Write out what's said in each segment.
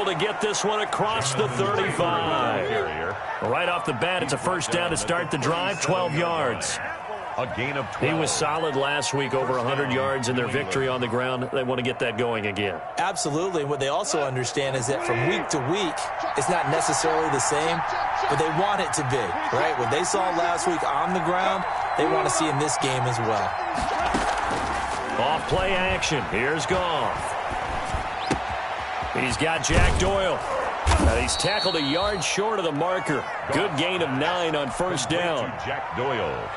able to get this one across the 35. Right off the bat, it's a first down to start the drive, 12 yards. A gain of 12. He was solid last week, over 100 yards in their victory on the ground. They want to get that going again. Absolutely. And what they also understand is that from week to week, it's not necessarily the same, but they want it to be, right? What they saw last week on the ground, they want to see in this game as well. Off play action. Here's Goff. He's got Jack Doyle. He's tackled a yard short of the marker. Good gain of 9 on first down. Jack Doyle.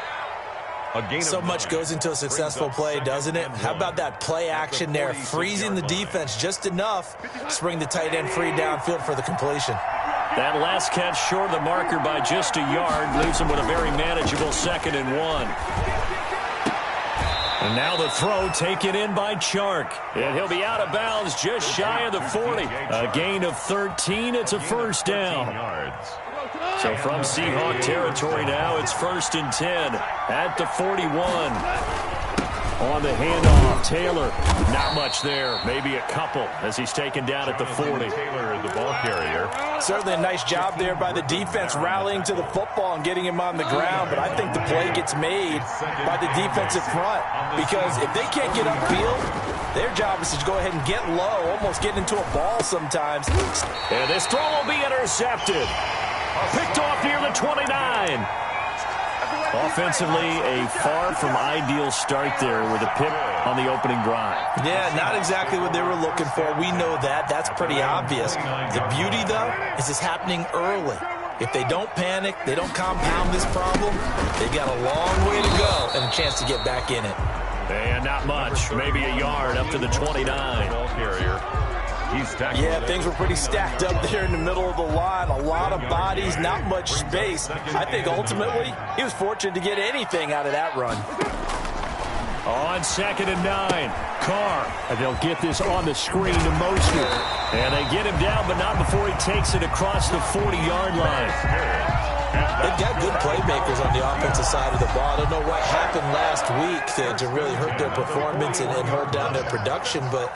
So much goes into a successful play, doesn't it? How about that play action there, freezing the defense just enough to bring the tight end free downfield for the completion. That last catch short of the marker by just a yard leaves him with a very manageable 2nd and 1. And now the throw taken in by Chark. And he'll be out of bounds just shy of the 40. A gain of 13. It's a first down. So from Seahawk territory now, it's 1st and 10 at the 41. On the handoff, Taylor. Not much there. Maybe a couple as he's taken down at the 40. Taylor is the ball carrier. Certainly a nice job there by the defense rallying to the football and getting him on the ground. But I think the play gets made by the defensive front. Because if they can't get upfield, their job is to go ahead and get low, almost get into a ball sometimes. And this throw will be intercepted. Picked off near the 29. Offensively, a far from ideal start there with a pick on the opening drive. Yeah, not exactly what they were looking for. We know that. That's pretty obvious. The beauty, though, is it's happening early. If they don't panic, they don't compound this problem, they got a long way to go and a chance to get back in it. And not much. Maybe a yard up to the 29. Ball carrier. Yeah, things were pretty stacked up there in the middle of the line. A lot of bodies, not much space. I think ultimately he was fortunate to get anything out of that run. On 2nd and 9, Carr. And they'll get this on the screen to Mostert. And they get him down, but not before he takes it across the 40-yard line. They've got good playmakers on the offensive side of the ball. I don't know what happened last week to really hurt their performance and hurt down their production, but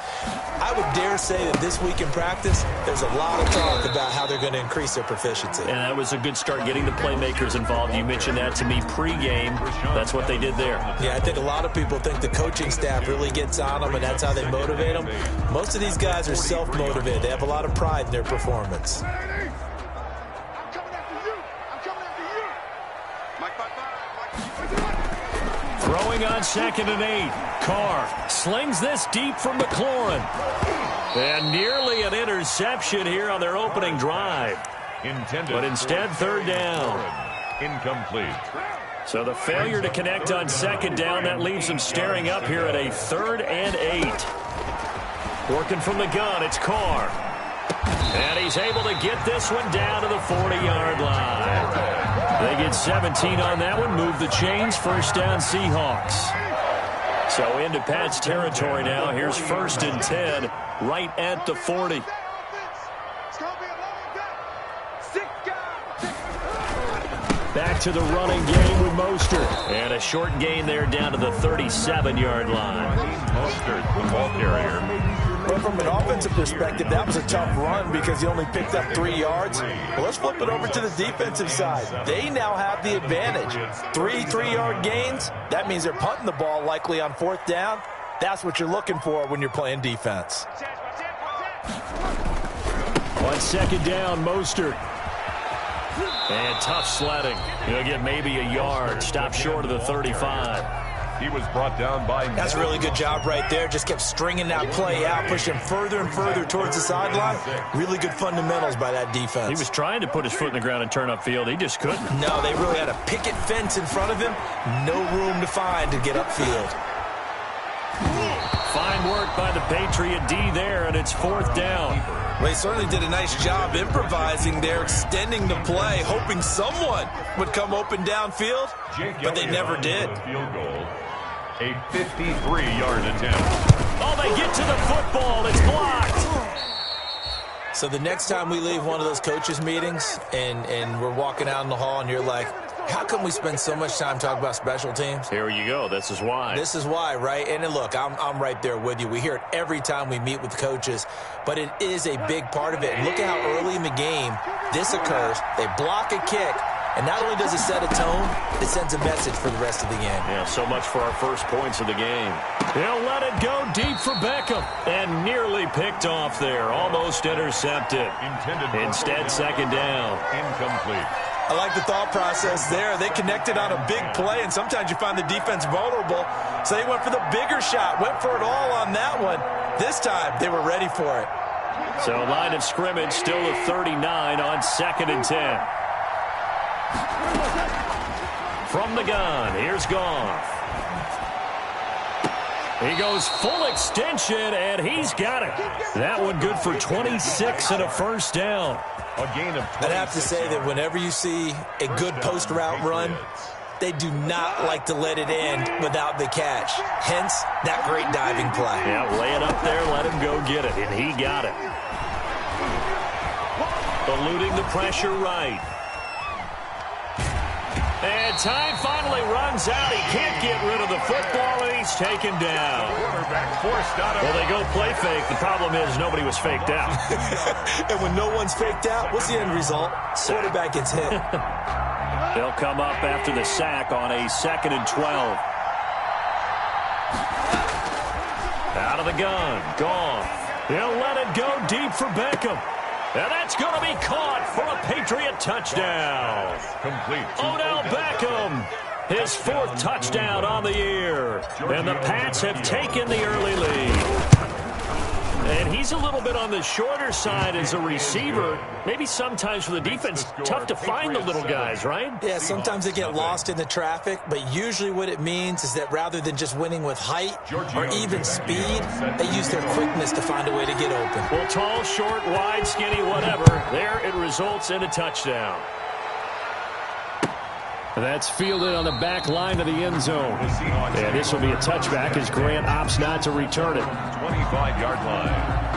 I would dare say that this week in practice, there's a lot of talk about how they're going to increase their proficiency. And that was a good start, getting the playmakers involved. You mentioned that to me pregame. That's what they did there. Yeah, I think a lot of people think the coaching staff really gets on them, and that's how they motivate them. Most of these guys are self-motivated. They have a lot of pride in their performance. Throwing on 2nd and 8. Carr slings this deep from McLaurin. And nearly an interception here on their opening drive. But instead, 3rd down. Incomplete. So the failure to connect on 2nd down, that leaves them staring up here at a 3rd and 8. Working from the gun, it's Carr. And he's able to get this one down to the 40-yard line. They get 17 on that one, move the chains, first down Seahawks. So into Pat's territory now. Here's 1st and 10, right at the 40. Back to the running game with Mostert. And a short gain there down to the 37-yard line. Mostert, the ball carrier. But from an offensive perspective, that was a tough run because he only picked up 3 yards. Well, let's flip it over to the defensive side. They now have the advantage. 3 3-yard gains, that means they're punting the ball likely on 4th down. That's what you're looking for when you're playing defense. On 2nd down, Mostert. And tough sledding. He'll get maybe a yard. Stop short of the 35. He was brought down by... That's a really good job right there. Just kept stringing that play out, pushing further and further towards the sideline. Really good fundamentals by that defense. He was trying to put his foot in the ground and turn upfield. He just couldn't. No, they really had a picket fence in front of him. No room to find to get upfield. Fine work by the Patriot D there, and it's 4th down. Well, he certainly did a nice job improvising there, extending the play, hoping someone would come open downfield, but they never did. Field goal. A 53-yard attempt. Oh, they get to the football. It's blocked. So the next time we leave one of those coaches' meetings and we're walking out in the hall and you're like, How come we spend so much time talking about special teams? Here you go. This is why. This is why, right? And look, I'm right there with you. We hear it every time we meet with coaches, but it is a big part of it. And look at how early in the game this occurs. They block a kick, and not only does it set a tone, it sends a message for the rest of the game. Yeah, so much for our first points of the game. He'll let it go deep for Beckham, and nearly picked off there. Almost intercepted. Instead, second down. Incomplete. I like the thought process there. They connected on a big play, and sometimes you find the defense vulnerable. So they went for the bigger shot, went for it all on that one. This time, they were ready for it. So line of scrimmage still a 39 on 2nd and 10. From the gun, here's Goff. He goes full extension, and he's got it. That one good for 26 and a first down. A gain of 26. I'd have to say that whenever you see a good post route run, they do not like to let it end without the catch. Hence, that great diving play. Yeah, lay it up there, let him go get it, and he got it. Eluding the pressure right. And time finally runs out. He can't get rid of the football, and he's taken down. Well, they go play fake. The problem is nobody was faked out. And when no one's faked out, what's the end result? Quarterback gets hit. They'll come up after the sack on a 2nd and 12. Out of the gun. Goff. He'll let it go deep for Beckham. And that's going to be caught for a Patriot touchdown. Complete. Odell Beckham, his 4th touchdown on the year. And the Pats have taken the early lead. And he's a little bit on the shorter side as a receiver. Maybe sometimes for the defense, tough to find the little guys, right? Yeah, sometimes they get lost in the traffic, but usually what it means is that rather than just winning with height or even speed, they use their quickness to find a way to get open. Well, tall, short, wide, skinny, whatever, there it results in a touchdown. That's fielded on the back line of the end zone. And this will be a touchback as Grant opts not to return it. 25-yard line.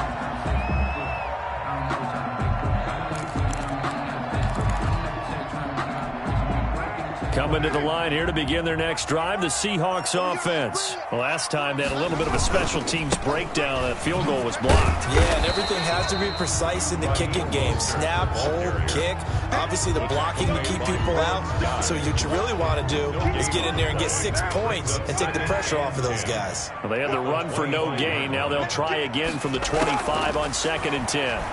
Coming to the line here to begin their next drive, the Seahawks offense. Last time they had a little bit of a special teams breakdown. That field goal was blocked. Yeah, and everything has to be precise in the kicking game. Snap, hold, kick. Obviously the blocking to keep people out. So what you really want to do is get in there and get 6 points and take the pressure off of those guys. Well, they had the run for no gain. Now they'll try again from the 25 on 2nd and 10.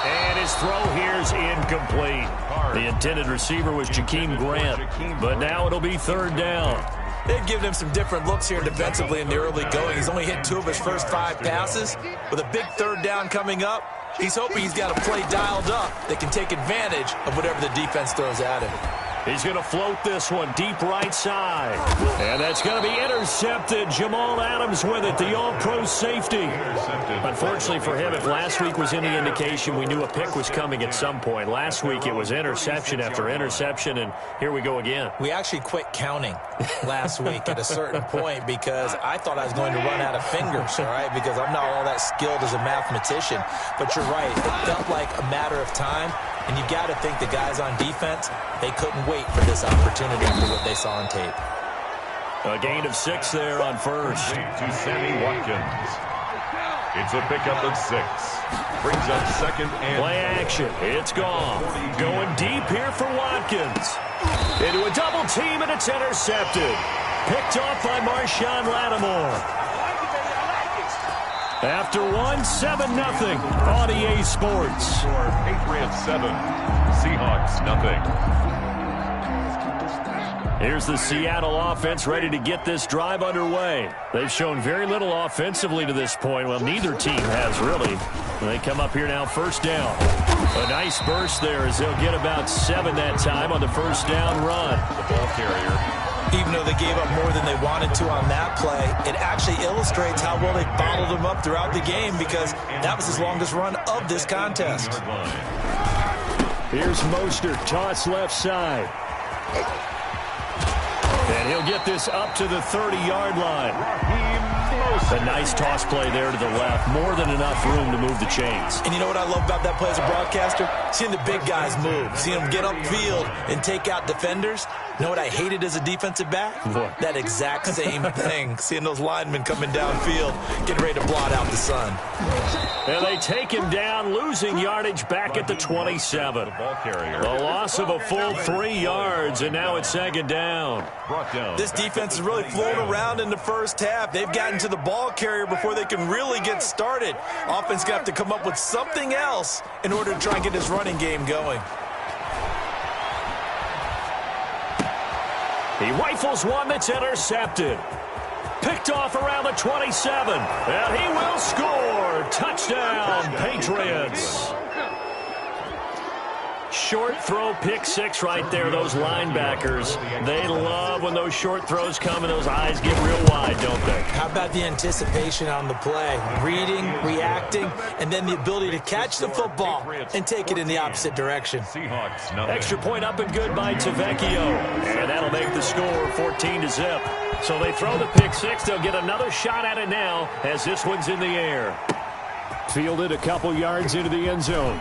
And his throw here's incomplete. The intended receiver was Jakeem Grant, but now it'll be 3rd down. They've given him some different looks here defensively in the early going. He's only hit 2 of his first 5 passes. With a big 3rd down coming up, he's hoping he's got a play dialed up that can take advantage of whatever the defense throws at him. He's going to float this one deep right side. And that's going to be intercepted. Jamal Adams with it, the all-pro safety. Unfortunately for him, if last week was any indication, we knew a pick was coming at some point. Last week it was interception after interception, and here we go again. We actually quit counting last week at a certain point because I thought I was going to run out of fingers, all right, because I'm not all that skilled as a mathematician. But you're right. It felt like a matter of time. And you got to think the guys on defense, they couldn't wait for this opportunity after what they saw on tape. A gain of 6 there on first. To Sammy Watkins. It's a pickup of 6. Brings up 2nd and... Play action. It's gone. Going deep here for Watkins. Into a double team, and it's intercepted. Picked off by Marshawn Lattimore. After 7-0 on EA Sports. Patriots 7, Seahawks nothing. Here's the Seattle offense ready to get this drive underway. They've shown very little offensively to this point. Well, neither team has really. They come up here now, 1st down. A nice burst there as they'll get about 7 that time on the 1st down run. The ball carrier. Even though they gave up more than they wanted to on that play, it actually illustrates how well they bottled them up throughout the game because that was his longest run of this contest. Here's Mostert, toss left side. And he'll get this up to the 30-yard line. A nice toss play there to the left. More than enough room to move the chains. And you know what I love about that play as a broadcaster? Seeing the big guys move. Seeing them get upfield and take out defenders. You know what I hated as a defensive back? What? That exact same thing. Seeing those linemen coming downfield, getting ready to blot out the sun. And they take him down, losing yardage back at the 27. The loss of a full 3 yards, and now it's second down. This defense is really flown around in the first half. They've gotten to the ball carrier before they can really get started. Offense going to have to come up with something else in order to try and get this running game going. He rifles one that's intercepted. Picked off around the 27. And he will score. Touchdown, Patriots. Short throw, pick six right there. Those linebackers, they love when those short throws come and those eyes get real wide, don't they? How about the anticipation on the play? Reading, reacting, and then the ability to catch the football and take it in the opposite direction. Extra point up and good by Tavecchio. And that'll make the score 14-0. So they throw the pick six. They'll get another shot at it now as this one's in the air. Fielded a couple yards into the end zone.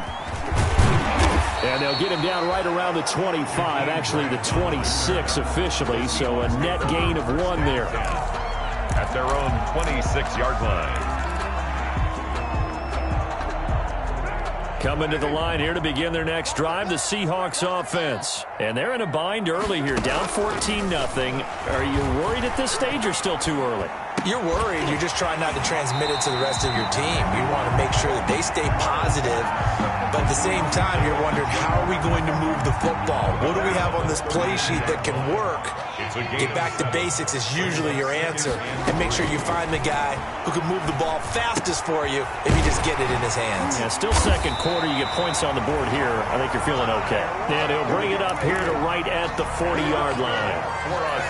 And they'll get him down right around the 25, actually the 26 officially, so a net gain of 1 there. At their own 26-yard line. Coming to the line here to begin their next drive, the Seahawks offense. And they're in a bind early here, down 14-0. Are you worried at this stage or still too early? You're worried. You're just trying not to transmit it to the rest of your team. You want to make sure that they stay positive. But at the same time, you're wondering, how are we going to move the football? What do we have on this play sheet that can work? Get back to basics is usually your answer. And make sure you find the guy who can move the ball fastest for you if you just get it in his hands. Yeah, still second quarter. You get points on the board here. I think you're feeling okay. And he'll bring it up here to right at the 40-yard line.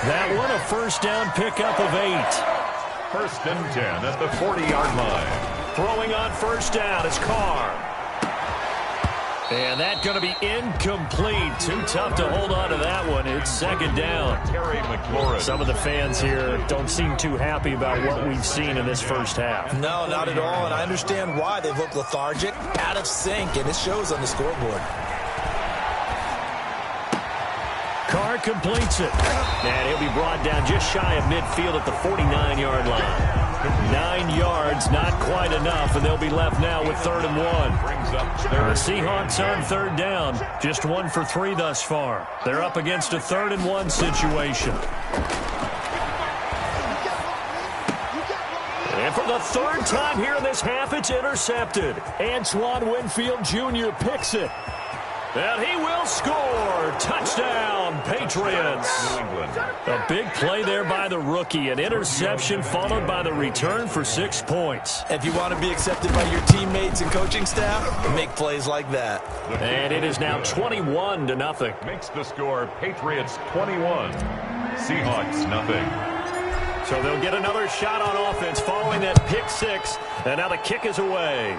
That one a first down pickup of 8. First and 10 at the 40-yard line. Throwing on first down is Carr. And that's going to be incomplete. Too tough to hold on to that one. It's second down. Some of the fans here don't seem too happy about what we've seen in this first half. No, not at all. And I understand why. They look lethargic, out of sync, and it shows on the scoreboard. Carr completes it. And he'll be brought down just shy of midfield at the 49-yard line. 9 yards, not quite enough, and they'll be left now with 3rd and 1. The Seahawks on 3rd down, just 1 for 3 thus far. They're up against a 3rd and 1 situation. And for the 3rd time here in this half, it's intercepted. Antoine Winfield Jr. picks it. And he will score. Touchdown, Patriots. A big play there by the rookie. An interception followed by the return for 6 points. If you want to be accepted by your teammates and coaching staff, make plays like that. And it is now 21-0. Makes the score Patriots 21, Seahawks nothing. So they'll get another shot on offense following that pick six. And now the kick is away.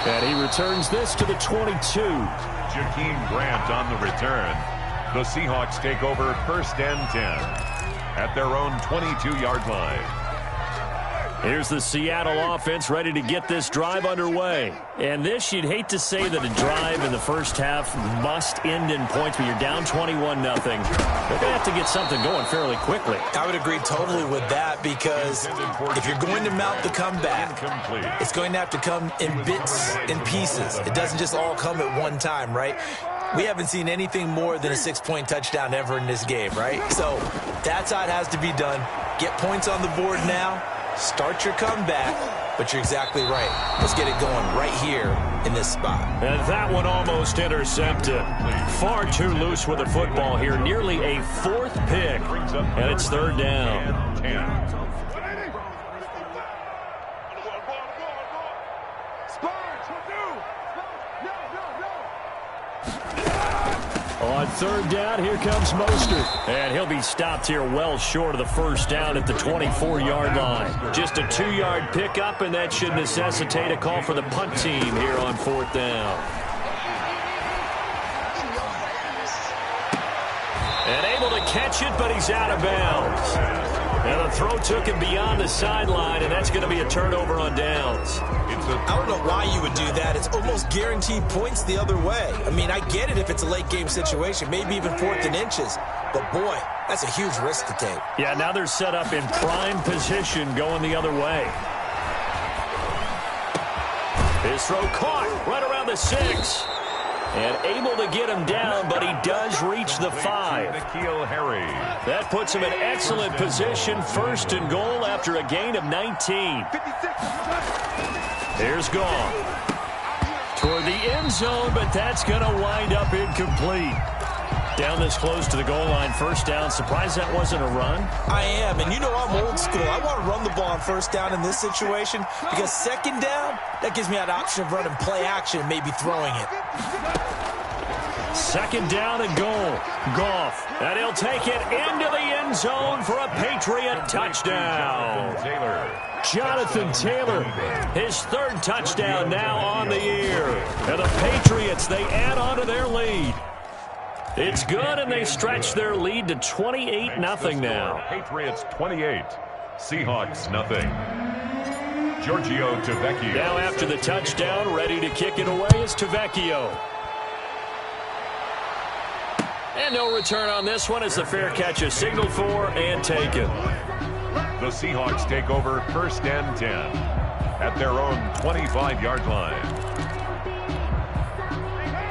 And he returns this to the 22. Jakeem Grant on the return. The Seahawks take over 1st and 10 at their own 22-yard line. Here's the Seattle offense ready to get this drive underway. And this, you'd hate to say that a drive in the first half must end in points, but you're down 21-0. They're going to have to get something going fairly quickly. I would agree totally with that, because if you're going to mount the comeback, it's going to have to come in bits and pieces. It doesn't just all come at one time, right? We haven't seen anything more than a 6-point touchdown ever in this game, right? So that's how it has to be done. Get points on the board now. Start your comeback, but you're exactly right. Let's get it going right here in this spot. And that one almost intercepted. Far too loose with the football here. Nearly a 4th pick, and it's 3rd down. On 3rd down, here comes Mostert. And he'll be stopped here well short of the first down at the 24-yard line. Just a 2-yard pickup, and that should necessitate a call for the punt team here on 4th down. catch it, but he's out of bounds. And the throw took him beyond the sideline, and that's going to be a turnover on downs. I don't know why you would do that. It's almost guaranteed points the other way. I mean, I get it if it's a late-game situation, maybe even 4th and inches. But, boy, that's a huge risk to take. Yeah, now they're set up in prime position going the other way. His throw caught right around the 6. And able to get him down, but he does reach the 5. That puts him in excellent position, 1st and goal after a gain of 19. Here's Goff. Toward the end zone, but that's going to wind up incomplete. Down this close to the goal line, 1st down. Surprised that wasn't a run? I am, and you know I'm old school. I want to run the ball on 1st down in this situation because 2nd down, that gives me that option of running play action and maybe throwing it. 2nd down and goal. Goff, and he'll take it into the end zone for a Patriot touchdown. Jonathan Taylor, his 3rd touchdown now on the year. And the Patriots, they add on to their lead. It's good, and they stretch their lead to 28-0 now. Patriots 28, Seahawks nothing. Giorgio Tavecchio. Now after the touchdown, ready to kick it away is Tavecchio. And no return on this one as the fair catch is signaled for and taken. The Seahawks take over 1st and 10 at their own 25-yard line.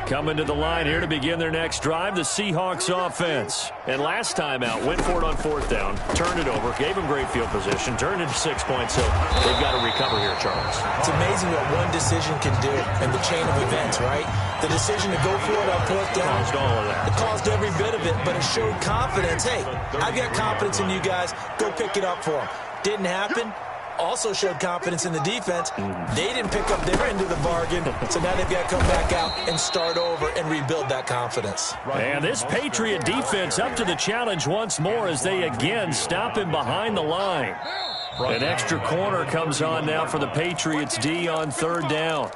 Coming to the line here to begin their next drive, the Seahawks offense. And last time out, went for it on 4th down, turned it over, gave them great field position, turned into 6 points, so they've got to recover here, Charles. It's amazing what one decision can do in the chain of events, right? The decision to go for it on 4th down. Caused all of that. It caused every bit of it, but it showed confidence. Hey, I've got confidence in you guys. Go pick it up for them. Didn't happen. Also showed confidence in the defense. They didn't pick up their end of the bargain, so now they've got to come back out and start over and rebuild that confidence. And this Patriot defense up to the challenge once more as they again stop him behind the line. An extra corner comes on now for the Patriots D on 3rd down.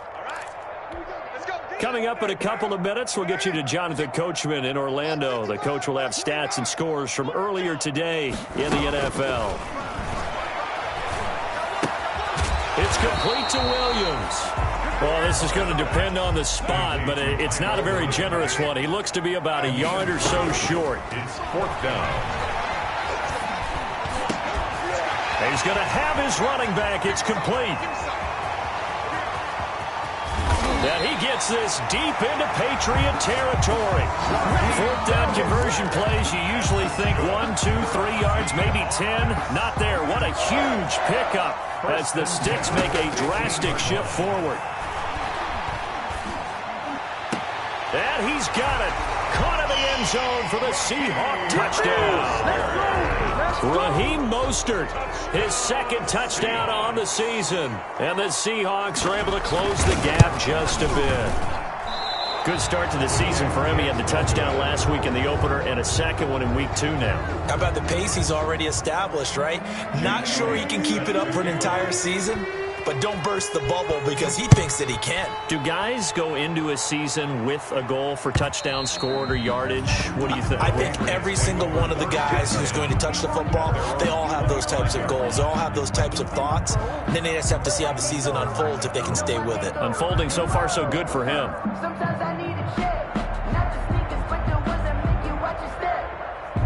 Coming up in a couple of minutes, we'll get you to Jonathan Coachman in Orlando. The coach will have stats and scores from earlier today in the NFL. It's complete to Williams. Well, this is going to depend on the spot, but it's not a very generous one. He looks to be about a yard or so short. It's 4th down. He's going to have his running back. It's complete. And he gets this deep into Patriot territory. 4th down conversion plays, you usually think 1, 2, 3 yards, maybe 10. Not there. What a huge pickup as the Sticks make a drastic shift forward. And he's got it. Caught in the end zone for the Seahawk touchdown. Raheem Mostert, his 2nd touchdown on the season. And the Seahawks are able to close the gap just a bit. Good start to the season for him. He had the touchdown last week in the opener and a 2nd one in week 2 now. How about the pace he's already established, right? Not sure he can keep it up for an entire season, but don't burst the bubble because he thinks that he can. Do guys go into a season with a goal for touchdowns scored or yardage? What do you think? I think every single one of the guys who's going to touch the football, they all have those types of goals. They all have those types of thoughts. And then they just have to see how the season unfolds if they can stay with it. Unfolding so far so good for him. Sometimes I need a check. Not the sneakers, but the ones that make you watch your step.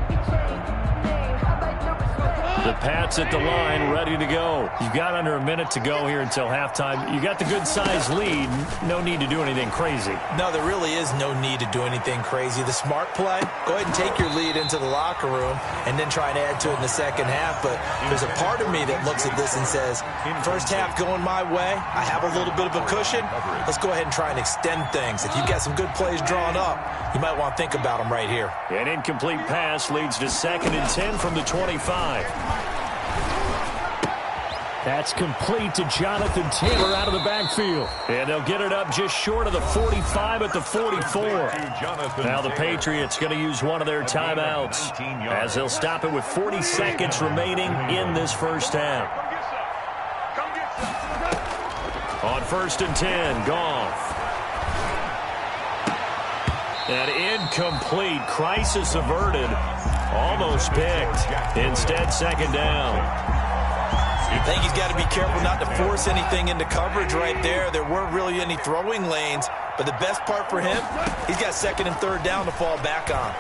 He changed his name. How about your respect? The Pats at the line, ready to go. You've got under a minute to go here until halftime. You got the good-sized lead. No need to do anything crazy. No, there really is no need to do anything crazy. The smart play, go ahead and take your lead into the locker room and then try and add to it in the 2nd half. But there's a part of me that looks at this and says, 1st half going my way, I have a little bit of a cushion. Let's go ahead and try and extend things. If you've got some good plays drawn up, you might want to think about them right here. An incomplete pass leads to 2nd and 10 from the 25. That's complete to Jonathan Taylor out of the backfield. And they'll get it up just short of the 45 at the 44. Now the Patriots going to use one of their timeouts as they'll stop it with 40 seconds remaining in this 1st half. On 1st and 10, Goff. And incomplete. Crisis averted. Almost picked. Instead, second down. I think he's got to be careful not to force anything into coverage right there. There weren't really any throwing lanes, but the best part for him, he's got second and third down to fall back on.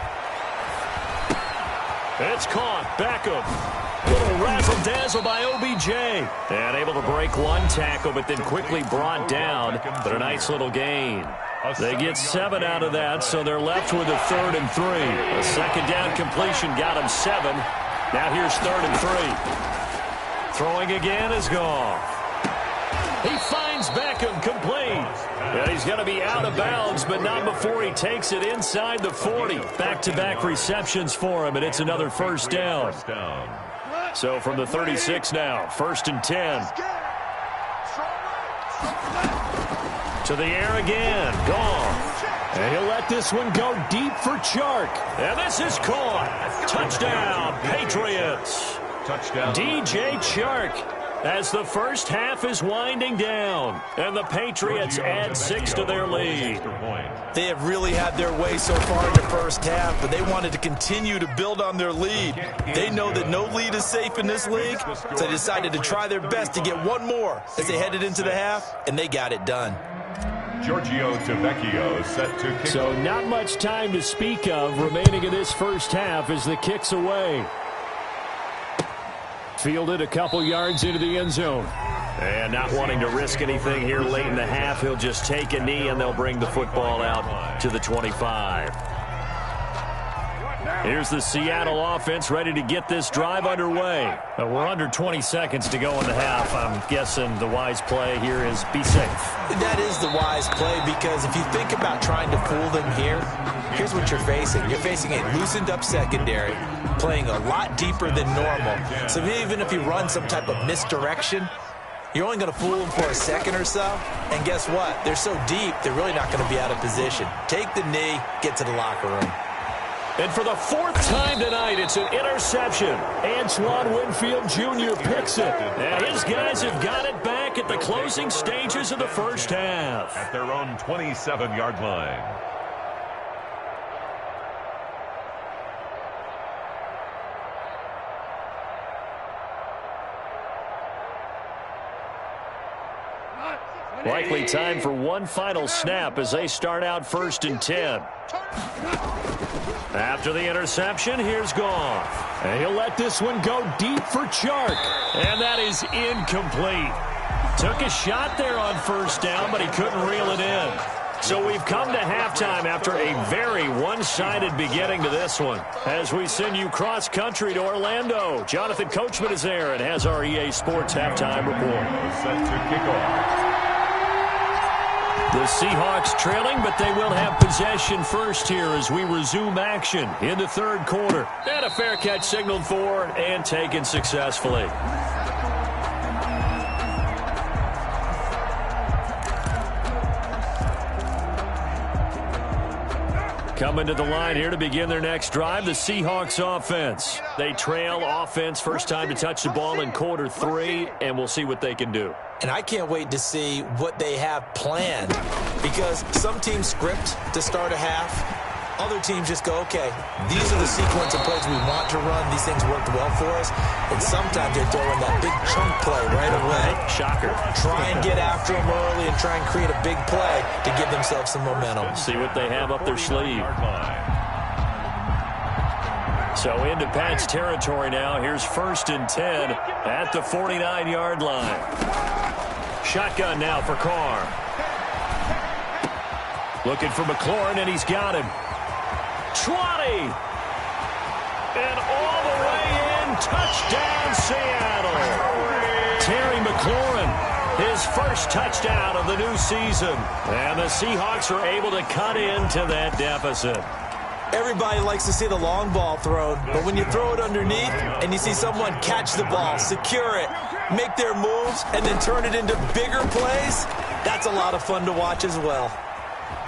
It's caught. Beckham. Little razzle-dazzle by OBJ. And able to break one tackle, but then quickly brought down. But a nice little gain. They get 7 out of that, so they're left with a 3rd and 3. A second down completion got him 7. Now here's 3rd and 3. Throwing again is Goff. He finds Beckham complete. And he's going to be out of bounds, but not before he takes it inside the 40. Back-to-back receptions for him, and it's another first down. So from the 36 now, 1st and 10. To the air again. Goff. And he'll let this one go deep for Chark. And this is caught. Touchdown, Patriots. Touchdown. DJ Chark, as the first half is winding down. And the Patriots add 6 to their lead. They have really had their way so far in the first half, but they wanted to continue to build on their lead. They know that no lead is safe in this league, so they decided to try their best to get one more as they headed into the half, and they got it done. Giorgio Tavecchio set to kick. So not much time to speak of remaining in this first half as the kick's away. Fielded a couple yards into the end zone. And not wanting to risk anything here late in the half, he'll just take a knee and they'll bring the football out to the 25. Here's the Seattle offense ready to get this drive underway. We're under 20 seconds to go in the half. I'm guessing the wise play here is be safe. That is the wise play, because if you think about trying to fool them here, here's what you're facing. You're facing a loosened up secondary, playing a lot deeper than normal. So even if you run some type of misdirection, you're only going to fool them for a second or so. And guess what? They're so deep, they're really not going to be out of position. Take the knee, get to the locker room. And for the 4th time tonight, it's an interception. Antoine Winfield Jr. picks it. And his guys have got it back at the closing stages of the first half. At their own 27-yard line. Likely time for one final snap as they start out 1st and 10. After the interception, here's Goff. And he'll let this one go deep for Chark. And that is incomplete. Took a shot there on 1st down, but he couldn't reel it in. So we've come to halftime after a very one-sided beginning to this one. As we send you cross-country to Orlando, Jonathan Coachman is there and has our EA Sports halftime report. Set to kick off. The Seahawks trailing, but they will have possession first here as we resume action in the 3rd quarter. And a fair catch signaled for and taken successfully. Coming to the line here to begin their next drive, the Seahawks offense. They trail offense, first time to touch the ball in quarter 3, and we'll see what they can do. And I can't wait to see what they have planned, because some teams script to start a half. Other teams just go, okay, these are the sequence of plays we want to run. These things worked well for us. And sometimes they throw in that big chunk play right away. Shocker. Try and get after them early and try and create a big play to give themselves some momentum. See what they have up their sleeve. So into Pat's territory now. Here's 1st and 10 at the 49-yard line. Shotgun now for Carr. Looking for McLaurin, and he's got him. 20. And all the way in. Touchdown, Seattle. Terry McLaurin, his first touchdown of the new season. And the Seahawks are able to cut into that deficit. Everybody likes to see the long ball thrown, but when you throw it underneath and you see someone catch the ball, secure it, make their moves, and then turn it into bigger plays, that's a lot of fun to watch as well.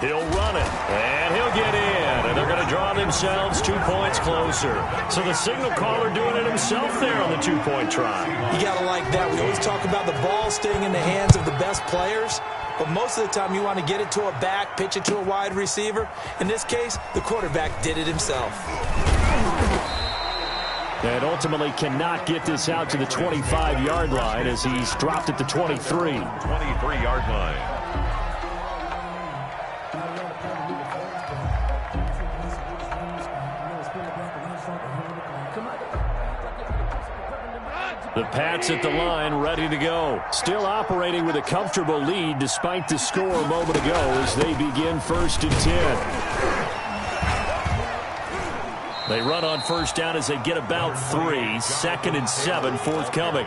He'll run it, and he'll get in, and they're going to draw themselves 2 points closer. So the signal caller doing it himself there on the 2-point try. You got to like that. We always talk about the ball staying in the hands of the best players, but most of the time you want to get it to a back, pitch it to a wide receiver. In this case, the quarterback did it himself. And ultimately cannot get this out to the 25-yard line as he's dropped at the 23. 23-yard line. The Pats at the line, ready to go. Still operating with a comfortable lead despite the score a moment ago as they begin 1st and 10. They run on first down as they get about 3. 2nd and 7 forthcoming.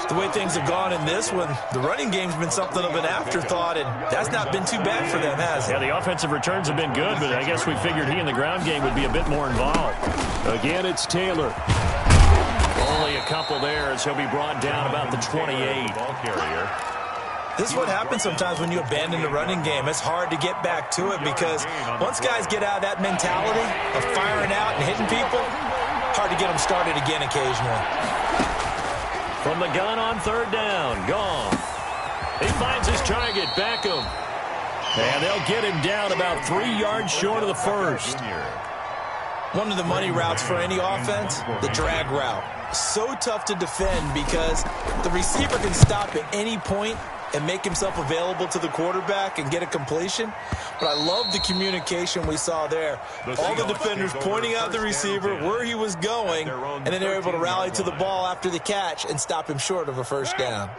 The way things have gone in this one, the running game's been something of an afterthought, and that's not been too bad for them, has it? Yeah, the offensive returns have been good, but I guess we figured he in the ground game would be a bit more involved. Again, it's Taylor. Only a couple there as he'll be brought down about the 28. Ball carrier. This is what happens sometimes when you abandon the running game. It's hard to get back to it because once guys get out of that mentality of firing out and hitting people, hard to get them started again occasionally. From the gun on 3rd down, gone. He finds his target, Beckham. And they'll get him down about 3 yards short of the first. One of the money routes for any offense, the drag route. So tough to defend because the receiver can stop at any point and make himself available to the quarterback and get a completion. But I love the communication we saw there. All the defenders pointing out the receiver, where he was going, and then they're able to rally to the ball after the catch and stop him short of a first down.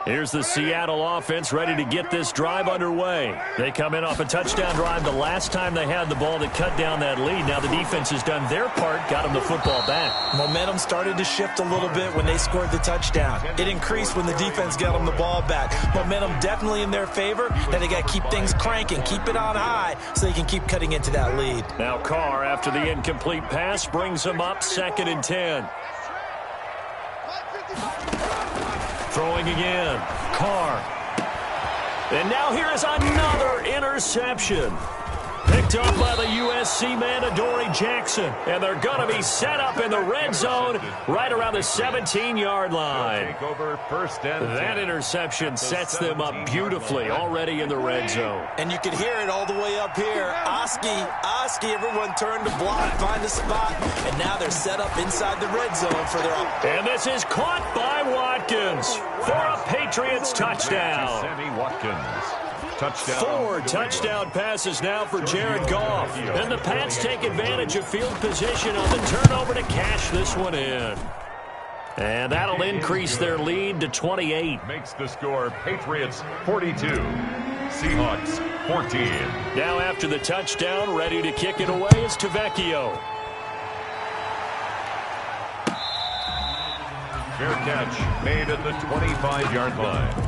Here's the Seattle offense ready to get this drive underway. They come in off a touchdown drive the last time they had the ball that cut down that lead. Now the defense has done their part, got them the football back. Momentum started to shift a little bit when they scored the touchdown. It increased when the defense got them the ball back. Momentum definitely in their favor. Now they got to keep things cranking, keep it on high so they can keep cutting into that lead. Now Carr, after the incomplete pass, brings them up 2nd and 10. Throwing again, Carr. And now here is another interception. Picked up by the USC man, Adoree Jackson. And they're going to be set up in the red zone right around the 17-yard line. Take over 1st and 10. That interception sets them up beautifully already in the red zone. And you can hear it all the way up here. Oski, everyone turned to block, find a spot, and now they're set up inside the red zone for their... And this is caught by Watkins for a Patriots touchdown. Sammy Watkins. Touchdown. 4 touchdown passes now for Jared Goff. And the Pats take advantage of field position on the turnover to cash this one in. And that'll increase their lead to 28. Makes the score Patriots 42, Seahawks 14. Now after the touchdown, ready to kick it away is Tavecchio. Fair catch made at the 25-yard line.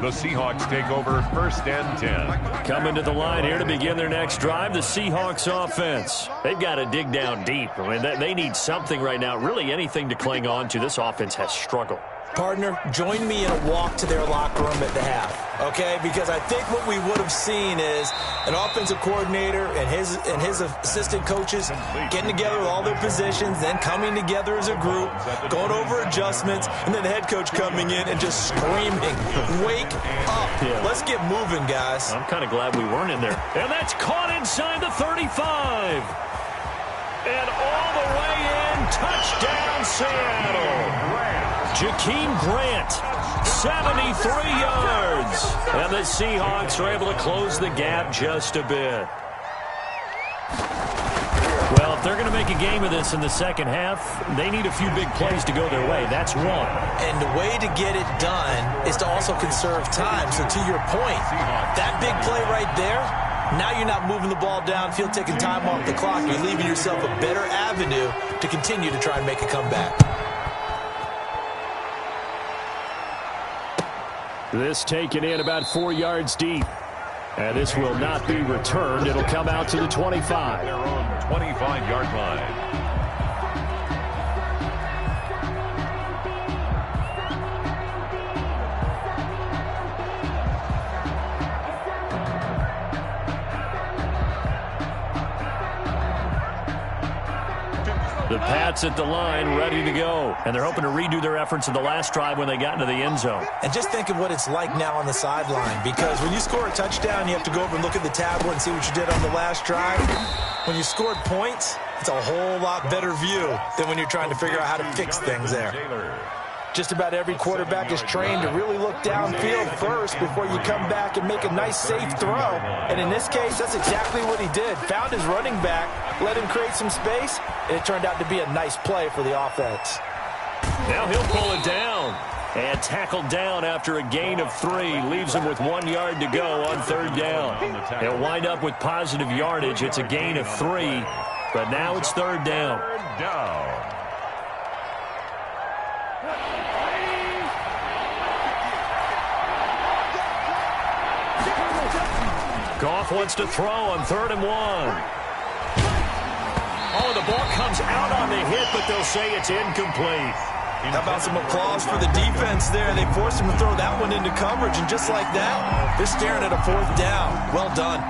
The Seahawks take over 1st and 10. Coming to the line here to begin their next drive, the Seahawks offense. They've got to dig down deep. I mean, they need something right now, really anything to cling on to. This offense has struggled. Partner, join me in a walk to their locker room at the half, okay? Because I think what we would have seen is an offensive coordinator and his assistant coaches getting together with all their positions, then coming together as a group, going over adjustments, and then the head coach coming in and just screaming, wake up. Yeah. Let's get moving, guys. I'm kind of glad we weren't in there. And that's caught inside the 35. And all the way in, touchdown Seattle. Jakeem Grant, 73 yards. And the Seahawks are able to close the gap just a bit. Well, if they're going to make a game of this in the second half, they need a few big plays to go their way. That's one. And the way to get it done is to also conserve time. So to your point, that big play right there, now you're not moving the ball downfield, taking time off the clock. You're leaving yourself a better avenue to continue to try and make a comeback. This taken in about 4 yards deep. And this will not be returned. It'll come out to the 25. Their own 25-yard line. The Pats at the line, ready to go. And they're hoping to redo their efforts in the last drive when they got into the end zone. And just think of what it's like now on the sideline. Because when you score a touchdown, you have to go over and look at the tablet and see what you did on the last drive. When you scored points, It's a whole lot better view than when you're trying to figure out how to fix things there. Just about every quarterback is trained to really look downfield first before you come back and make a nice, safe throw. And in this case, that's exactly what he did. Found his running back, let him create some space, and it turned out to be a nice play for the offense. Now he'll pull it down. And tackled down after a gain of 3. Leaves him with 1 yard to go on 3rd down. He'll wind up with positive yardage. It's a gain of 3. But now it's 3rd down. Goff wants to throw on 3rd and 1. Oh, the ball comes out on the hit, but they'll say it's incomplete. How about some applause for the defense there? They forced him to throw that one into coverage, and just like that, they're staring at a 4th down. Well done.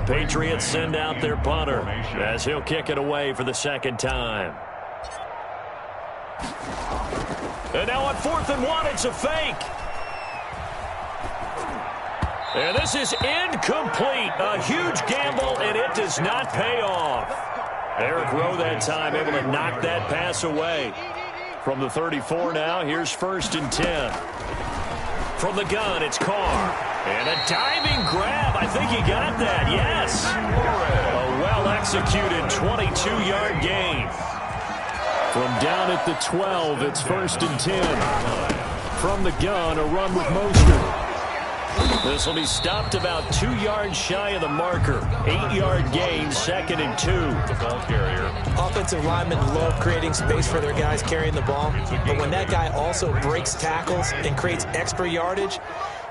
Patriots send out their punter as he'll kick it away for the 2nd time. And now on 4th and 1, it's a fake. And this is incomplete. A huge gamble, and it does not pay off. Eric Rowe that time able to knock that pass away. From the 34 now, here's 1st and 10. From the gun, it's Carr. And a diving grab. I think he got that. Yes. A well-executed 22-yard gain. From down at the 12, it's 1st and 10. From the gun, a run with Mostert. This will be stopped about 2 yards shy of the marker. 8-yard gain, 2nd and 2. The ball carrier. Offensive linemen love creating space for their guys carrying the ball. But when that guy also breaks tackles and creates extra yardage,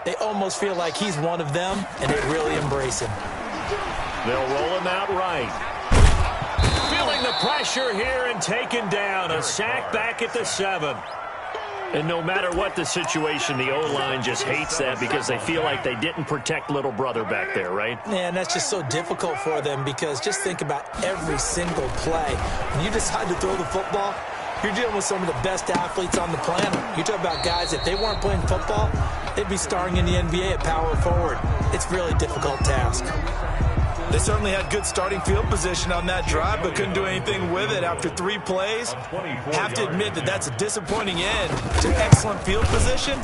they almost feel like he's one of them, and they really embrace him. They'll roll him out right. Feeling the pressure here and taken down. A sack back at the 7. And no matter what the situation, the O-line just hates that because they feel like they didn't protect little brother back there, right? Man, that's just so difficult for them because just think about every single play. When you decide to throw the football, you're dealing with some of the best athletes on the planet. You talk about guys, if they weren't playing football, they'd be starring in the NBA at power forward. It's a really difficult task. They certainly had good starting field position on that drive, but couldn't do anything with it after 3 plays. Have to admit that that's a disappointing end to excellent field position.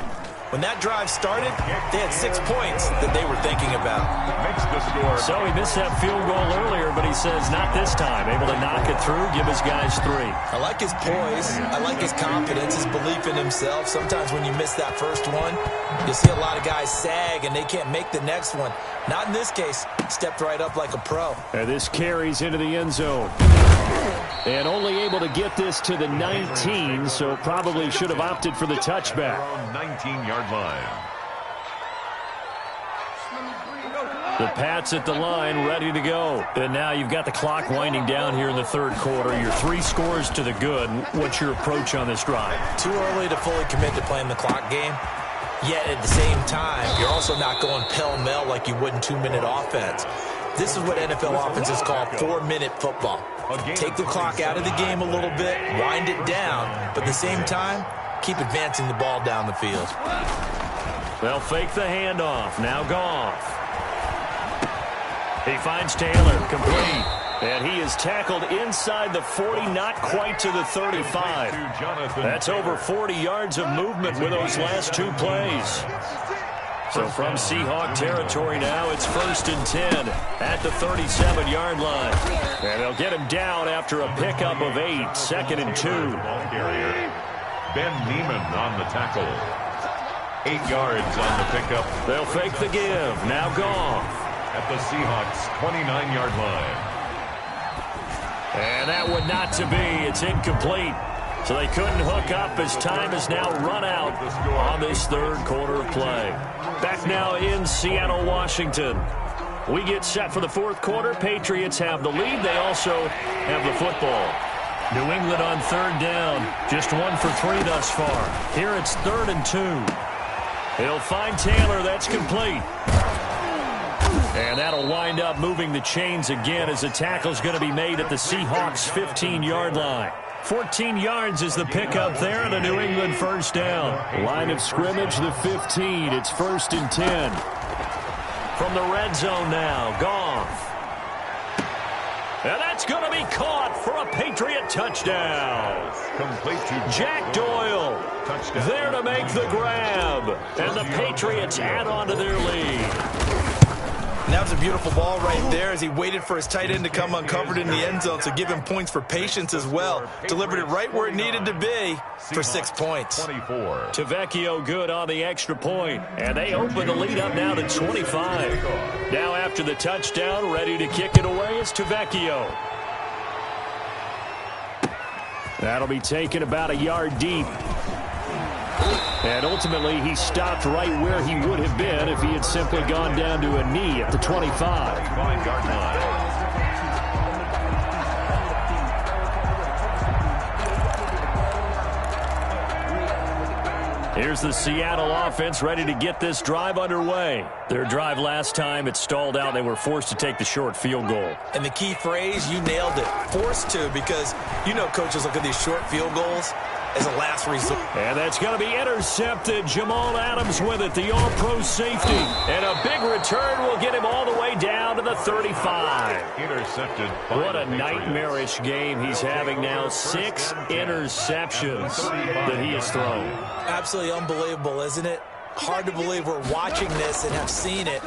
When that drive started, they had 6 points that they were thinking about. Makes the score. So he missed that field goal earlier, but he says not this time. Able to knock it through, give his guys 3. I like his poise. I like his confidence, his belief in himself. Sometimes when you miss that first one, you see a lot of guys sag and they can't make the next one. Not in this case. Stepped right up like a pro. And this carries into the end zone. And only able to get this to the 19, so probably should have opted for the touchback. 19-yard line. The Pats at the line, ready to go. And now you've got the clock winding down here in the 3rd quarter. Your 3 scores to the good. What's your approach on this drive? Too early to fully commit to playing the clock game. Yet at the same time, you're also not going pell-mell like you would in 2-minute offense. This is what NFL offenses call 4-minute football. Take the clock out of the game a little bit, wind it down, but at the same time, keep advancing the ball down the field. They'll fake the handoff. Now Goff. He finds Taylor, complete. And he is tackled inside the 40, not quite to the 35. That's over 40 yards of movement with those last 2 plays. So from Seahawk territory now, it's 1st and 10 at the 37-yard line. And they'll get him down after a pickup of 8, 2nd and 2. Ben Neiman on the tackle. 8 yards on the pickup. They'll fake the give. Now Goff. At the Seahawks' 29-yard line. And that one not to be. It's incomplete. So they couldn't hook up as time has now run out on this 3rd quarter of play. Back now in Seattle, Washington. We get set for the 4th quarter. Patriots have the lead. They also have the football. New England on 3rd down. Just 1 for 3 thus far. Here it's 3rd and 2. He'll find Taylor. That's complete. And that'll wind up moving the chains again as the tackle's going to be made at the Seahawks' 15-yard line. 14 yards is the pickup there and a New England first down. Line of scrimmage, the 15. It's 1st and 10. From the red zone now, Goff. And that's going to be caught for a Patriot touchdown. Complete to Jack Doyle touchdown. there to make the grab. And the Patriots add on to their lead. And that was a beautiful ball right there as he waited for his tight end to come uncovered in the end zone, so give him points for patience as well. Delivered it right where it needed to be for 6 points. 24. Tavecchio good on the extra point, and they open the lead up now to 25. Now after the touchdown, ready to kick it away is Tavecchio. That'll be taken about a yard deep. And ultimately, he stopped right where he would have been if he had simply gone down to a knee at the 25. 5-yard line. Here's the Seattle offense ready to get this drive underway. Their drive last time, it stalled out. They were forced to take the short field goal. And the key phrase, you nailed it, forced to, because you know coaches look at these short field goals as a last resort. And that's going to be intercepted. Jamal Adams with it, the all-pro safety. And a big return will get him all the way down to the 35. Intercepted. What a nightmarish game he's having now. 6 interceptions that he has thrown. Absolutely unbelievable, isn't it? Hard to believe we're watching this and have seen it,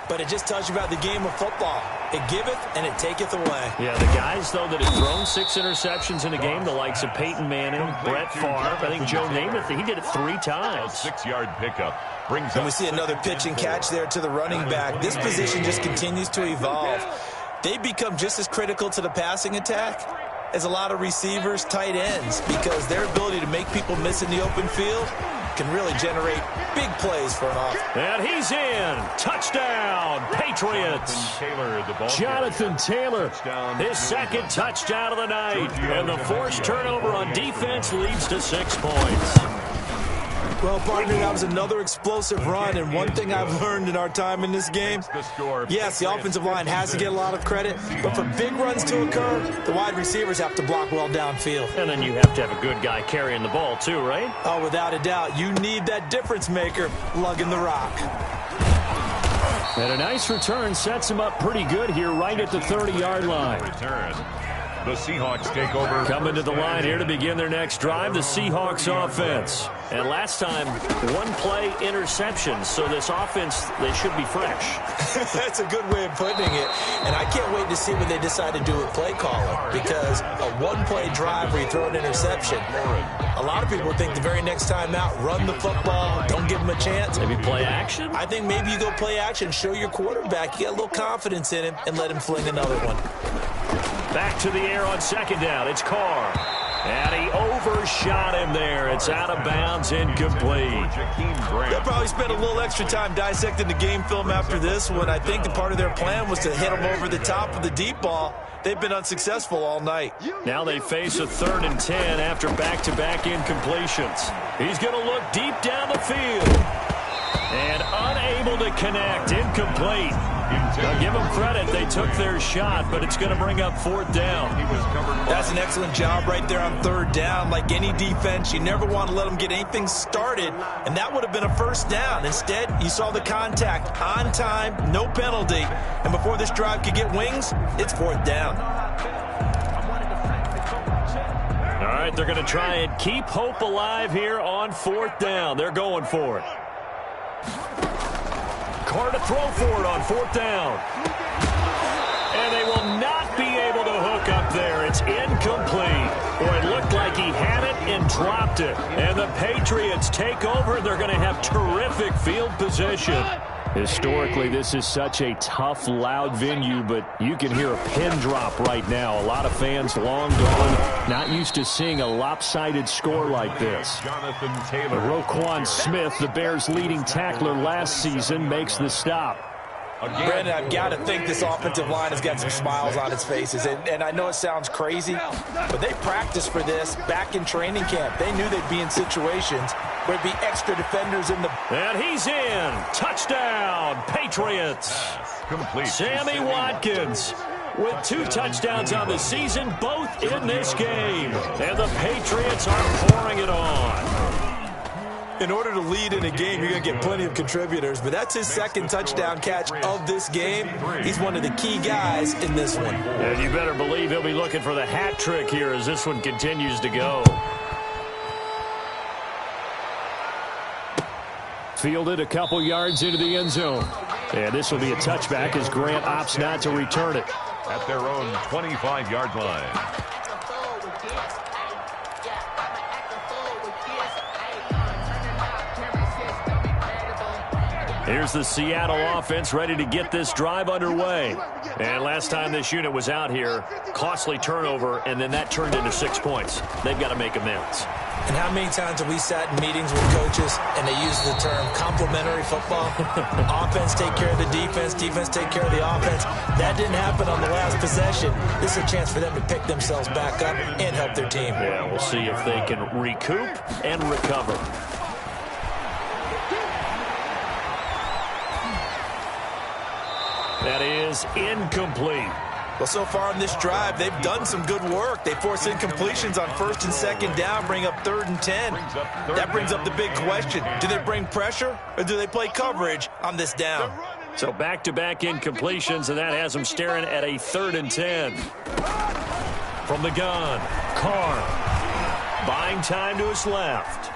but it just tells you about the game of football. It giveth and it taketh away. Yeah, the guys, though, that have thrown 6 interceptions in a game, the likes of Peyton Manning, Brett Favre, I think Joe Namath, he did it 3 times. 6-yard pickup. Brings And we see another pitch and catch there to the running back. This position just continues to evolve. They become just as critical to the passing attack as a lot of receivers, tight ends, because their ability to make people miss in the open field can really generate big plays for an offense. And he's in. Touchdown, Patriots. Taylor, the ball Jonathan Taylor, his second touchdown of the night. And the forced turnover on defense leads to 6 points. Well, partner, that was another explosive run, and one thing I've learned in our time in this game, yes, the offensive line has to get a lot of credit, but for big runs to occur, the wide receivers have to block well downfield. And then you have to have a good guy carrying the ball too, right? Oh, without a doubt. You need that difference maker lugging the rock. And a nice return sets him up pretty good here right at the 30-yard line. return. The Seahawks take over. Coming to the line here to begin their next drive, the Seahawks offense. And last time, 1-play interception, so this offense, they should be fresh. That's a good way of putting it. And I can't wait to see what they decide to do with play calling, because a 1-play drive where you throw an interception, a lot of people think the very next time out, run the football, don't give them a chance. Maybe play action? I think maybe you go play action, show your quarterback, you got a little confidence in him, and let him fling another one. Back to the air on second down. It's Carr. And he overshot him there. It's out of bounds, incomplete. They'll probably spend a little extra time dissecting the game film after this one. I think the part of their plan was to hit him over the top of the deep ball. They've been unsuccessful all night. Now they face a 3rd and 10 after back-to-back incompletions. He's going to look deep down the field. And unable to connect. Incomplete. Now give them credit. They took their shot, but it's going to bring up 4th down. That's an excellent job right there on 3rd down. Like any defense, you never want to let them get anything started, and that would have been a 1st down. Instead, you saw the contact on time, no penalty, and before this drive could get wings, it's 4th down. All right, they're going to try and keep hope alive here on 4th down. They're going for it. Carr to throw for it on 4th down. And they will not be able to hook up there. It's incomplete. Or it looked like he had it and dropped it. And the Patriots take over. They're going to have terrific field position. Historically, this is such a tough, loud venue, but you can hear a pin drop right now. A lot of fans long gone, not used to seeing a lopsided score like this. Jonathan Taylor. Roquan Smith, the Bears' leading tackler last season, makes the stop. Brandon, I've got to think this offensive line has got some smiles on its faces. And I know it sounds crazy, but they practiced for this back in training camp. They knew they'd be in situations There'd be extra defenders in the... And he's in. Touchdown, Patriots. Complete. Sammy Watkins with 2 touchdowns on the season, both in this game. And the Patriots are pouring it on. In order to lead in a game, you're going to get plenty of contributors, but that's his second touchdown catch of this game. He's one of the key guys in this one. And you better believe he'll be looking for the hat trick here as this one continues to go. Fielded a couple yards into the end zone. And this will be a touchback as Grant opts not to return it. At their own 25-yard line. Here's the Seattle offense ready to get this drive underway. And last time this unit was out here, costly turnover, and then that turned into 6 points. They've got to make amends. And how many times have we sat in meetings with coaches and they use the term complementary football? Offense take care of the defense, defense take care of the offense. That didn't happen on the last possession. This is a chance for them to pick themselves back up and help their team. Yeah, we'll see if they can recoup and recover. That is incomplete. Well, so far on this drive, they've done some good work. They force incompletions on 1st and 2nd down, bring up 3rd and 10. That brings up the big question. Do they bring pressure or do they play coverage on this down? So back-to-back incompletions, and that has them staring at a 3rd and 10. From the gun, Carr. Buying time to his left.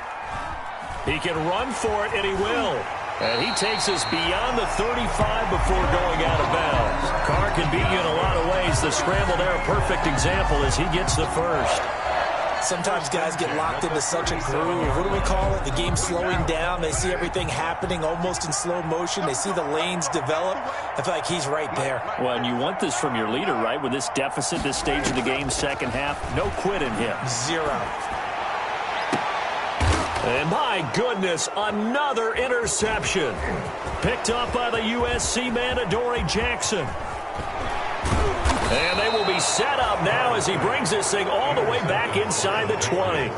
He can run for it, and he will. And he takes us beyond the 35 before going out of bounds. Carr can beat you in a lot of ways. The scramble there, a perfect example as he gets the first. Sometimes guys get locked into such a groove. What do we call it? The game's slowing down. They see everything happening almost in slow motion. They see the lanes develop. I feel like he's right there. Well, and you want this from your leader, right? With this deficit, this stage of the game, second half, no quit in him. 0. And my goodness, another interception. Picked up by the USC man, Adoree Jackson. And they will be set up now as he brings this thing all the way back inside the 20.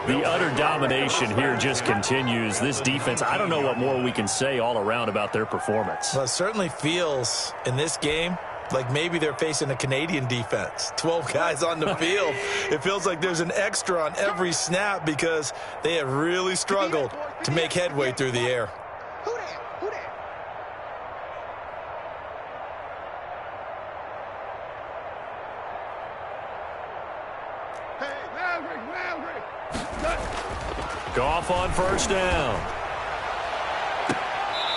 The utter domination here just continues. This defense, I don't know what more we can say all around about their performance. Well, it certainly feels in this game like maybe they're facing a Canadian defense. 12 guys on the field. It feels like there's an extra on every snap because they have really struggled to make headway through the air. Goff on 1st down.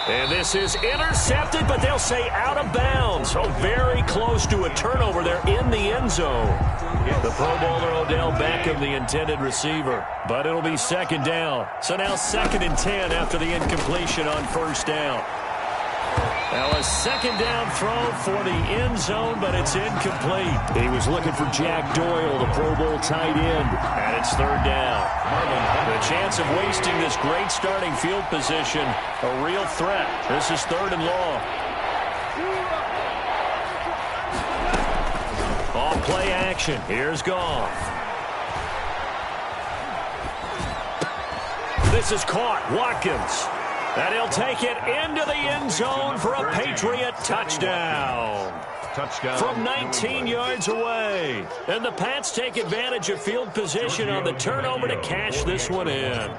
And this is intercepted, but they'll say out of bounds. So very close to a turnover there in the end zone. The Pro Bowler Odell Beckham, the intended receiver. But it'll be 2nd down. So now 2nd and 10 after the incompletion on 1st down. Now a 2nd down throw for the end zone, but it's incomplete. He was looking for Jack Doyle, the Pro Bowl tight end. And it's 3rd down. The chance of wasting this great starting field position, a real threat. This is 3rd and long. Off play action. Here's Goff. This is caught. Watkins. And he'll take it into the end zone for a Patriot touchdown. From 19 yards away. And the Pats take advantage of field position on the turnover to cash this one in.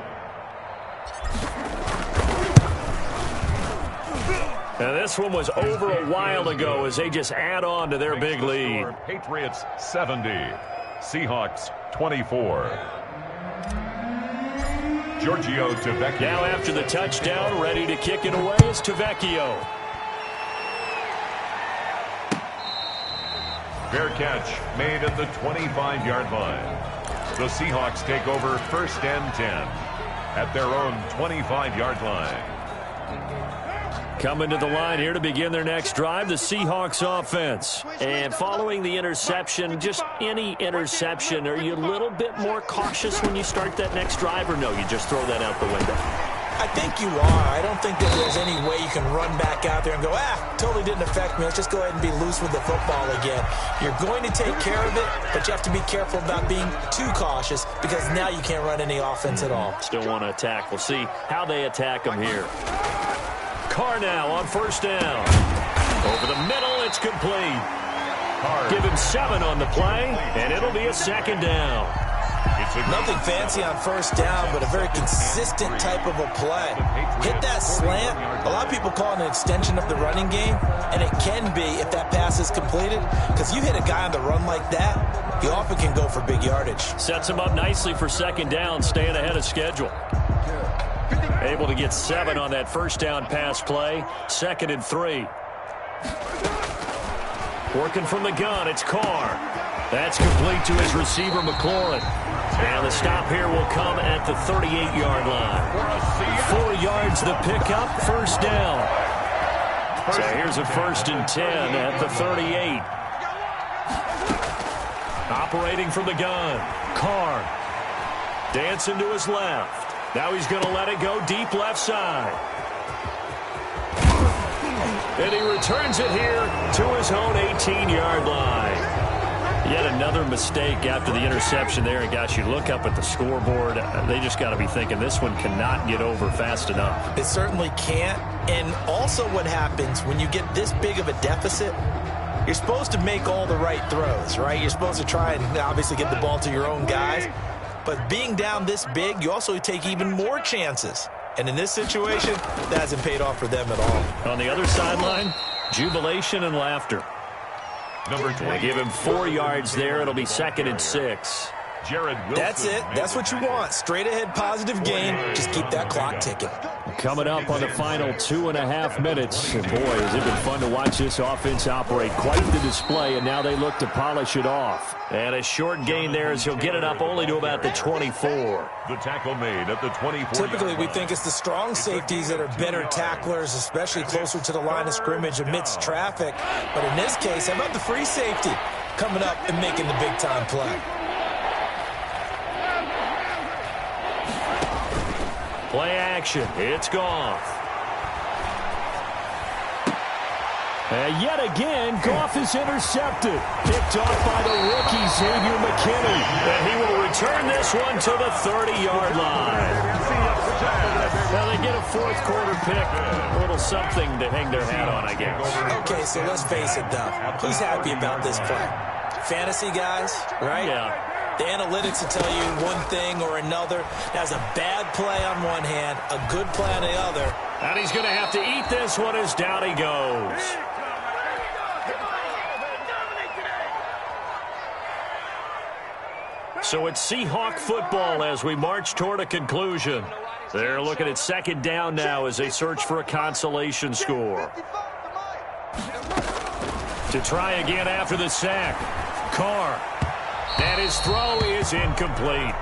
And this one was over a while ago as they just add on to their big lead. Patriots 70, Seahawks 24. Giorgio Tavecchio. Now after the touchdown, ready to kick it away is Tavecchio. Fair catch made at the 25-yard line. The Seahawks take over 1st and 10 at their own 25-yard line. Coming to the line here to begin their next drive, the Seahawks offense. And following the interception, just any interception, are you a little bit more cautious when you start that next drive, or no, you just throw that out the window? I think you are. I don't think that there's any way you can run back out there and go, totally didn't affect me. Let's just go ahead and be loose with the football again. You're going to take care of it, but you have to be careful about being too cautious because now you can't run any offense at all. Still want to attack. We'll see how they attack them here. Carr now on first down. Over the middle, it's complete. Give him 7 on the play, and it'll be a second down. Nothing fancy on first down, but a very consistent type of a play. Hit that slant. A lot of people call it an extension of the running game, and it can be if that pass is completed, because you hit a guy on the run like that, he often can go for big yardage. Sets him up nicely for second down, staying ahead of schedule. Able to get 7 on that first down pass play. 2nd and 3. Working from the gun, it's Carr. That's complete to his receiver, McLaurin. And the stop here will come at the 38-yard line. 4 yards the pickup, first down. So here's a 1st and 10 at the 38. Operating from the gun, Carr. Dancing to his left. Now he's going to let it go deep left side. And he returns it here to his own 18-yard line. Yet another mistake after the interception there. And, gosh, you look up at the scoreboard, they just got to be thinking this one cannot get over fast enough. It certainly can't. And also what happens when you get this big of a deficit, you're supposed to make all the right throws, right? You're supposed to try and obviously get the ball to your own guys. But being down this big, you also take even more chances. And in this situation, that hasn't paid off for them at all. On the other sideline, jubilation and laughter. Number 20. They give him 4 yards there. It'll be 2nd and 6. That's it. That's what you want. Straight ahead positive gain. Just keep that clock ticking. Coming up on the final 2.5 minutes. And boy, has it been fun to watch this offense operate. Quite the display, and now they look to polish it off. And a short gain there as he'll get it up only to about the 24. The tackle made at the 24. Typically, we think it's the strong safeties that are better tacklers, especially closer to the line of scrimmage amidst traffic. But in this case, how about the free safety coming up and making the big-time play? Play action. It's Goff. And yet again, Goff is intercepted. Picked off by the rookie, Xavier McKinney. And he will return this one to the 30-yard line. Now they get a fourth quarter pick. A little something to hang their hat on, I guess. Okay, so let's face it, though. Who's happy about this play? Fantasy guys, right? Yeah. The analytics will tell you one thing or another. That's a bad play on one hand, a good play on the other. And he's going to have to eat this one as down he goes. So it's Seahawk football as we march toward a conclusion. They're looking at second down now as they search for a consolation score. To try again after the sack. Carr. And his throw is incomplete.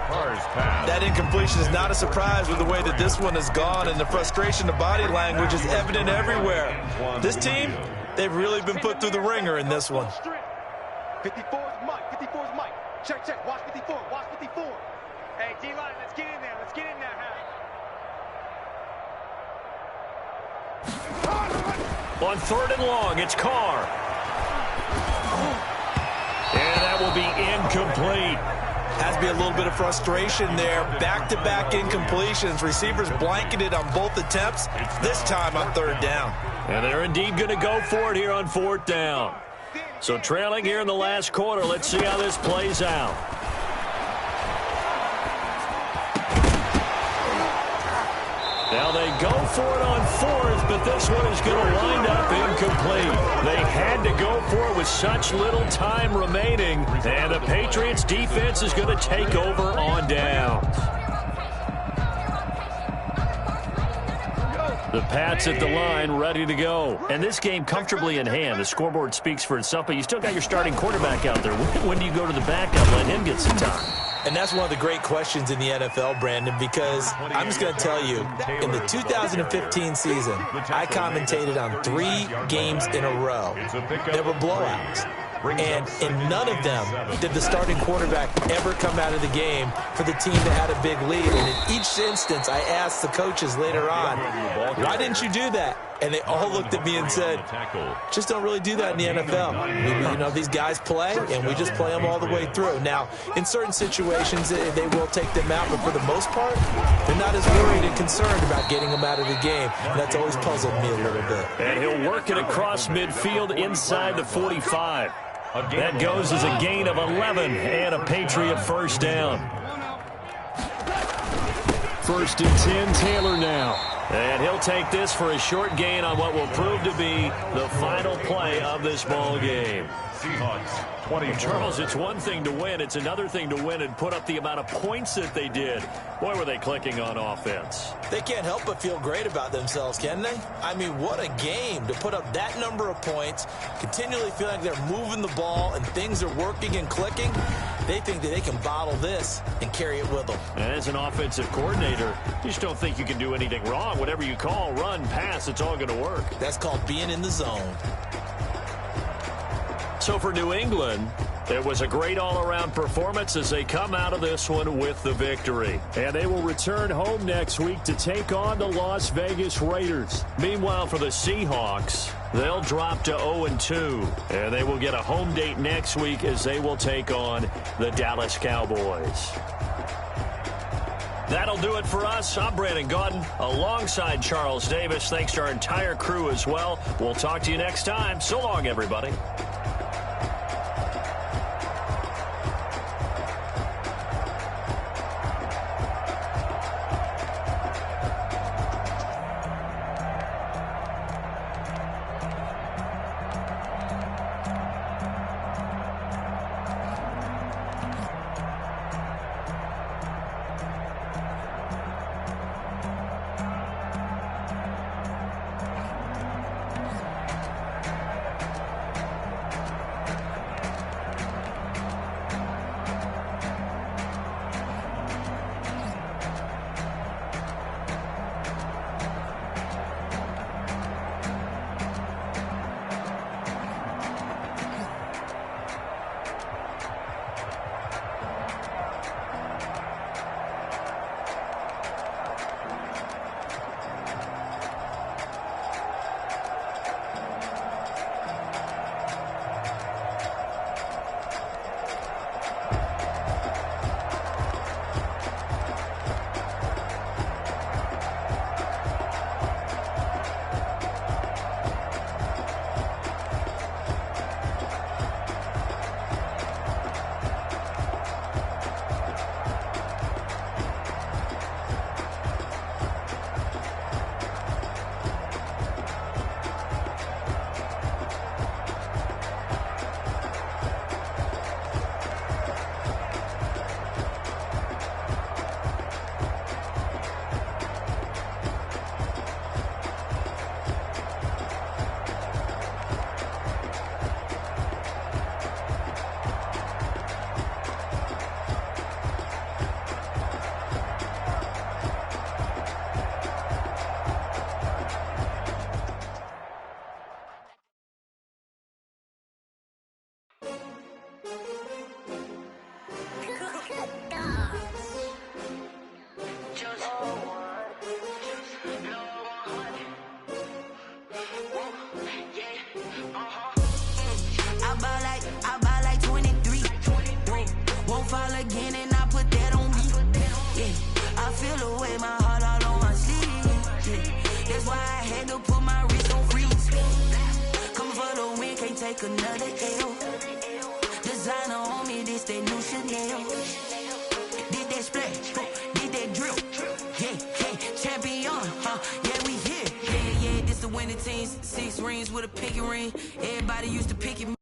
That incompletion is not a surprise with the way that this one has gone, and the frustration, the body language is evident everywhere. This team, they've really been put through the ringer in this one. 54's Mike. 54's Mike. Check, check. Watch 54. Watch 54. Hey, D-line, let's get in there. Let's get in there, huh? On 3rd and long, it's Carr. And that will be incomplete. Has to be a little bit of frustration there. Back-to-back incompletions. Receivers blanketed on both attempts, this time on 3rd down. And they're indeed going to go for it here on 4th down. So trailing here in the last quarter, let's see how this plays out. Now they go for it on 4th, but this one is going to wind up incomplete. They had to go for it with such little time remaining, and the Patriots defense is going to take over on downs. The Pats at the line, ready to go. And this game comfortably in hand. The scoreboard speaks for itself, but you still got your starting quarterback out there. When do you go to the backup, let him get some time? And that's one of the great questions in the NFL, Brandon, because I'm just going to tell you, in the 2015 season, I commentated on 3 games in a row. There were blowouts. And in none of them did the starting quarterback ever come out of the game for the team that had a big lead. And in each instance, I asked the coaches later on, why didn't you do that? And they all looked at me and said, just don't really do that in the NFL. You know, these guys play, and we just play them all the way through. Now, in certain situations, they will take them out, but for the most part, they're not as worried and concerned about getting them out of the game. And that's always puzzled me a little bit. And he'll work it across midfield inside the 45. That goes as a gain of 11 and a Patriot first down. 1st and 10, Taylor now. And he'll take this for a short gain on what will prove to be the final play of this ball game. Seahawks 24. Charles, it's one thing to win. It's another thing to win and put up the amount of points that they did. Boy, were they clicking on offense. They can't help but feel great about themselves, can they? I mean, what a game to put up that number of points, continually feel like they're moving the ball and things are working and clicking. They think that they can bottle this and carry it with them. And as an offensive coordinator, you just don't think you can do anything wrong. Whatever you call, run, pass, it's all going to work. That's called being in the zone. So for New England, it was a great all-around performance as they come out of this one with the victory. And they will return home next week to take on the Las Vegas Raiders. Meanwhile, for the Seahawks, they'll drop to 0-2. And they will get a home date next week as they will take on the Dallas Cowboys. That'll do it for us. I'm Brandon Gaudin alongside Charles Davis. Thanks to our entire crew as well. We'll talk to you next time. So long, everybody. Winning teams, 6 rings with a pinky ring. Everybody used to pick at me.